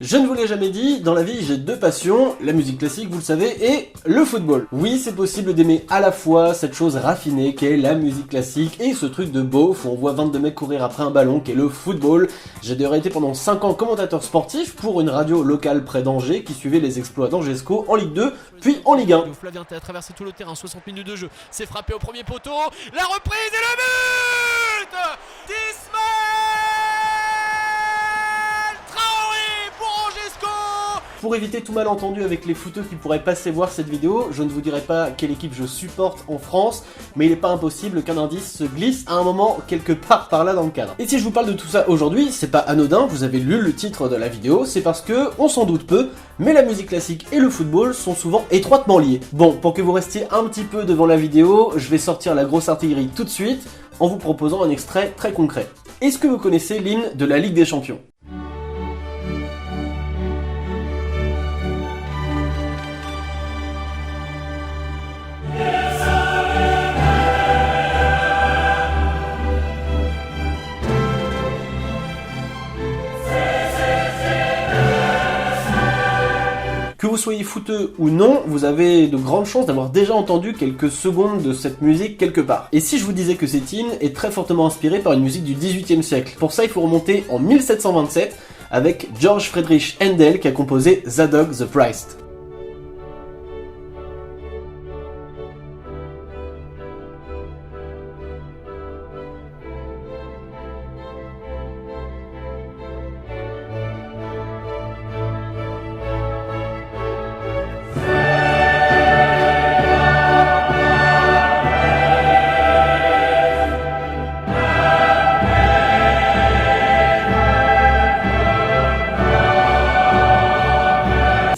Je ne vous l'ai jamais dit, dans la vie j'ai deux passions, la musique classique vous le savez, et le football. Oui, c'est possible d'aimer à la fois cette chose raffinée qu'est la musique classique et ce truc de beauf où on voit 22 mecs courir après un ballon qu'est le football. J'ai d'ailleurs été pendant 5 ans commentateur sportif pour une radio locale près d'Angers qui suivait les exploits d'Angesco en Ligue 2, puis en Ligue 1. Flavien a traversé tout le terrain, 60 minutes de jeu, c'est frappé au premier poteau, la reprise et le but d'Ismaël Traoré pour Angesco. Pour éviter tout malentendu avec les footeux qui pourraient passer voir cette vidéo, je ne vous dirai pas quelle équipe je supporte en France, mais il n'est pas impossible qu'un indice se glisse à un moment quelque part par là dans le cadre. Et si je vous parle de tout ça aujourd'hui, c'est pas anodin, vous avez lu le titre de la vidéo, c'est parce que, on s'en doute peu, mais la musique classique et le football sont souvent étroitement liés. Bon, pour que vous restiez un petit peu devant la vidéo, je vais sortir la grosse artillerie tout de suite, en vous proposant un extrait très concret. Est-ce que vous connaissez l'hymne de la Ligue des Champions ? Que vous soyez footeux ou non, vous avez de grandes chances d'avoir déjà entendu quelques secondes de cette musique quelque part. Et si je vous disais que cet hymne est très fortement inspiré par une musique du XVIIIe siècle? Pour ça, il faut remonter en 1727 avec Georg Friedrich Händel qui a composé Zadoc the Priest.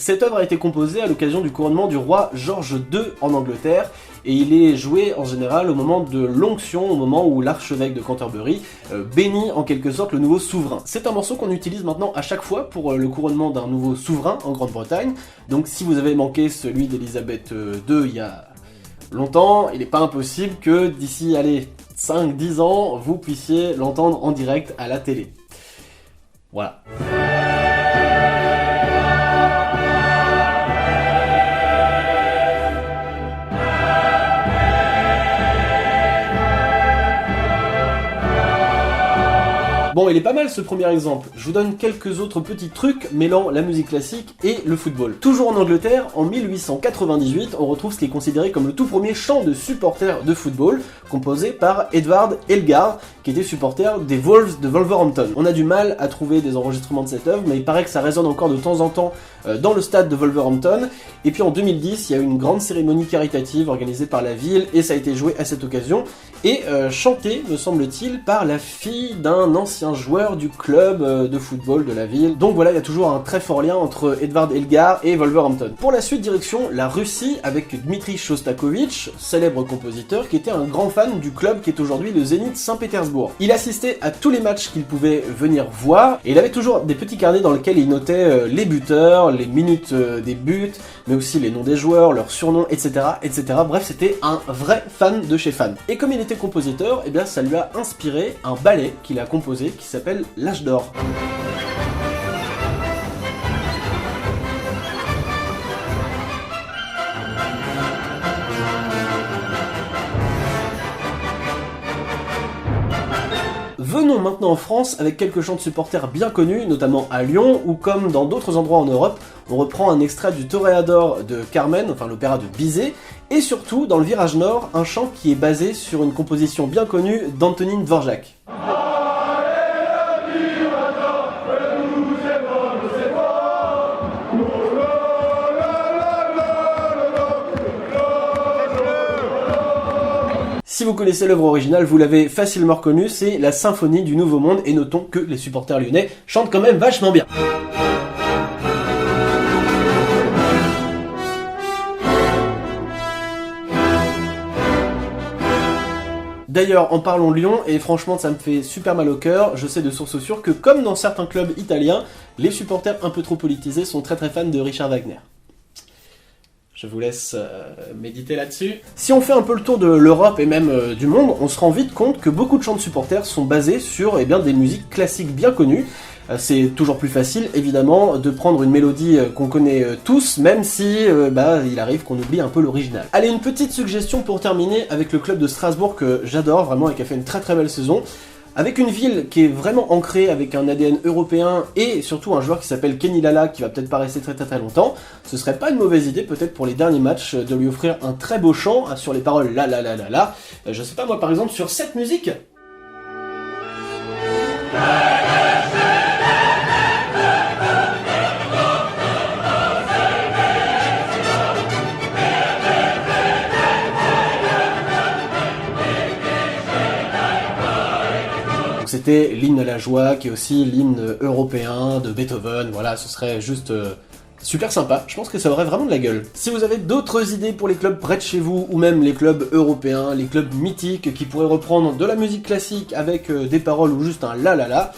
Cette œuvre a été composée à l'occasion du couronnement du roi George II en Angleterre et il est joué en général au moment de l'onction, au moment où l'archevêque de Canterbury bénit en quelque sorte le nouveau souverain. C'est un morceau qu'on utilise maintenant à chaque fois pour le couronnement d'un nouveau souverain en Grande-Bretagne, donc si vous avez manqué celui d'Élisabeth II il y a longtemps, il n'est pas impossible que d'ici, allez, 5-10 ans, vous puissiez l'entendre en direct à la télé. Voilà. Bon, il est pas mal ce premier exemple. Je vous donne quelques autres petits trucs mêlant la musique classique et le football. Toujours en Angleterre, en 1898, on retrouve ce qui est considéré comme le tout premier chant de supporters de football, composé par Edward Elgar, qui était supporter des Wolves de Wolverhampton. On a du mal à trouver des enregistrements de cette œuvre, mais il paraît que ça résonne encore de temps en temps dans le stade de Wolverhampton. Et puis en 2010, il y a eu une grande cérémonie caritative organisée par la ville, et ça a été joué à cette occasion, et chanté, me semble-t-il, par la fille d'un ancien joueur du club de football de la ville. Donc voilà, il y a toujours un très fort lien entre Edward Elgar et Wolverhampton. Pour la suite, direction la Russie avec Dmitri Shostakovich, célèbre compositeur qui était un grand fan du club qui est aujourd'hui le Zénith Saint-Pétersbourg. Il assistait à tous les matchs qu'il pouvait venir voir et il avait toujours des petits carnets dans lesquels il notait les buteurs, les minutes des buts, mais aussi les noms des joueurs, leurs surnoms, etc., etc. Bref, c'était un vrai fan de chez fan. Et comme il était compositeur, eh bien ça lui a inspiré un ballet qu'il a composé qui s'appelle L'Âge d'Or. Venons maintenant en France avec quelques chants de supporters bien connus, notamment à Lyon, où comme dans d'autres endroits en Europe, on reprend un extrait du Toréador de Carmen, enfin l'opéra de Bizet, et surtout, dans le Virage Nord, un chant qui est basé sur une composition bien connue d'Antonín Dvořák. Si vous connaissez l'œuvre originale, vous l'avez facilement reconnue, c'est la Symphonie du Nouveau Monde, et notons que les supporters lyonnais chantent quand même vachement bien. D'ailleurs, en parlant de Lyon, et franchement ça me fait super mal au cœur, je sais de source sûre que comme dans certains clubs italiens, les supporters un peu trop politisés sont très fans de Richard Wagner. Je vous laisse méditer là-dessus. Si on fait un peu le tour de l'Europe et même du monde, on se rend vite compte que beaucoup de chants de supporters sont basés sur des musiques classiques bien connues. C'est toujours plus facile, évidemment, de prendre une mélodie qu'on connaît tous, même si il arrive qu'on oublie un peu l'original. Allez, une petite suggestion pour terminer avec le club de Strasbourg que j'adore vraiment et qui a fait une très très belle saison. Avec une ville qui est vraiment ancrée avec un ADN européen et surtout un joueur qui s'appelle Kenny Lala qui va peut-être pas rester très très très longtemps, ce serait pas une mauvaise idée peut-être pour les derniers matchs de lui offrir un très beau chant sur les paroles la la la la la. Je sais pas moi par exemple sur cette musique. C'était l'hymne de la joie, qui est aussi l'hymne européen de Beethoven, voilà, ce serait juste super sympa, je pense que ça aurait vraiment de la gueule. Si vous avez d'autres idées pour les clubs près de chez vous, ou même les clubs européens, les clubs mythiques qui pourraient reprendre de la musique classique avec des paroles ou juste un la la la,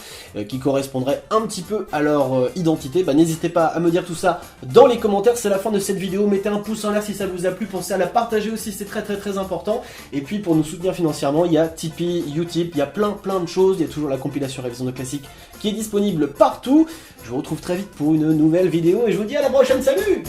qui correspondrait un petit peu à leur identité, n'hésitez pas à me dire tout ça dans les commentaires. C'est la fin de cette vidéo, mettez un pouce en l'air si ça vous a plu, pensez à la partager aussi, c'est très très très important. Et puis pour nous soutenir financièrement, il y a Tipeee, Utip, il y a plein de choses, il y a toujours la compilation révision de classiques qui est disponible partout. Je vous retrouve très vite pour une nouvelle vidéo et je vous dis à la prochaine, salut!